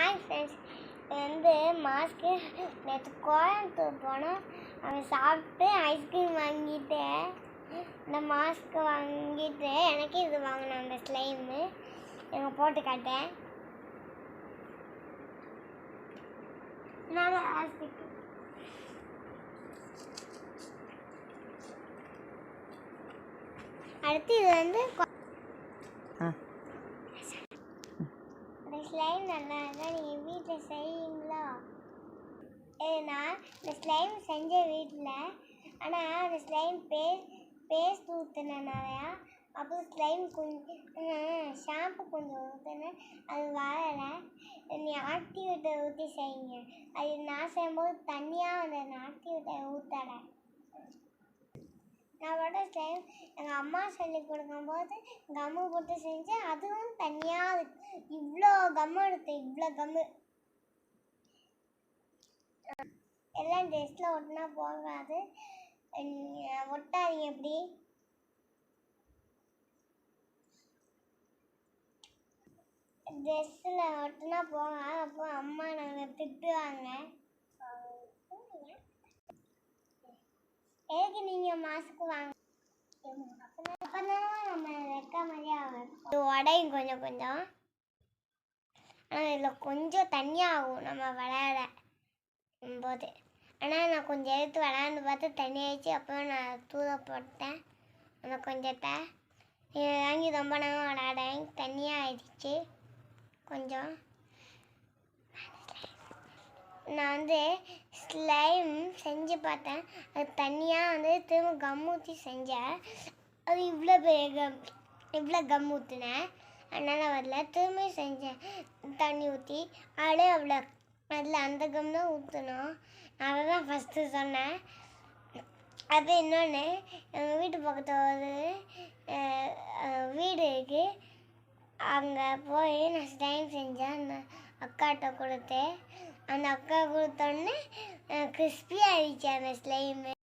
Hi friends, வந்து mask நேற்று கோயம்புத்தூர் போனோம். அவன் சாப்பிட்டு ஐஸ்கிரீம் வாங்கிட்டேன். இந்த மாஸ்க்கு வாங்கிட்டு எனக்கு இது வாங்கினேன். அந்த ஸ்லைமு எங்கள் போட்டு காட்டேன். நான் அடுத்து இது வந்து ஸ்லைம் நல்லா இருந்தால் நீங்கள் வீட்டில் செய்வீங்களா? நான் இந்த ஸ்லைம் செஞ்ச வீட்டில், ஆனால் அந்த ஸ்லைம் பேஸ்ட் ஊற்றினேன் நிறையா. அப்புறம் ஸ்லைம் கொஞ்சம் ஷாம்பு கொஞ்சம் ஊற்றினேன், அது வரலை. நீ ஆக்டிவ் விட்டை ஊற்றி செய்யுங்க. அது நான் செய்யும்போது தண்ணியாக அந்த ஆக்டிவ் விட்டை ஊற்றலை. நான் போட்ட ஸ்லைம் எங்கள் அம்மா சொல்லி கொடுக்கும்போது கம்மு போட்டு செஞ்சேன். அதுவும் தனியாக இவ்வளோ கம்மு எடுத்தேன். இவ்வளோ கம்மு எல்லாம் ட்ரெஸ்ஸில் ஒட்டினா போகாது. ஒட்டாதீங்க. எப்படி ட்ரெஸ்ஸில் ஒட்டினா போகாது. அப்போ அம்மா நாங்கள் திட்டுவாங்க. எதுக்கு நீங்கள் மாஸ்க்கு வாங்க? அப்போதான் நம்ம வைக்க மாதிரியே ஆகும். இது உடையும் கொஞ்சம் கொஞ்சம். ஆனால் இதில் கொஞ்சம் தண்ணியாக ஆகும் நம்ம விளையாட போது. ஆனால் நான் கொஞ்சம் எடுத்து விளையாண்டு பார்த்து தண்ணி ஆயிடுச்சு. அப்போ நான் தூர போட்டேன் அந்த கொஞ்சத்தை. வாங்கி ரொம்ப நேரம் விளையாடேன், தண்ணியாக ஆயிடுச்சு கொஞ்சம். நான் வந்து ஸ்லைம் செஞ்சு பார்த்தேன். அது தண்ணியாக திரும்ப கம் ஊற்றி செஞ்சேன். அது இவ்வளோ கம் ஊற்றினேன், அதனால் வரல. திரும்ப செஞ்சேன் தண்ணி ஊற்றி. அதில் அந்த கம் தான் ஊற்றணும். நான் அதை தான் ஃபஸ்ட்டு சொன்னேன். அது இன்னொன்று, எங்கள் வீட்டு பக்கத்தில் ஒரு வீடு இருக்குது. அங்கே போய் நான் ஸ்லைம் செஞ்சேன். அந்த அக்காட்ட கொடுத்தேன். அந்த அக்கா கொடுத்தோடனே கிறிஸ்பி ஆகிடுச்சு அந்த ஸ்லைமு.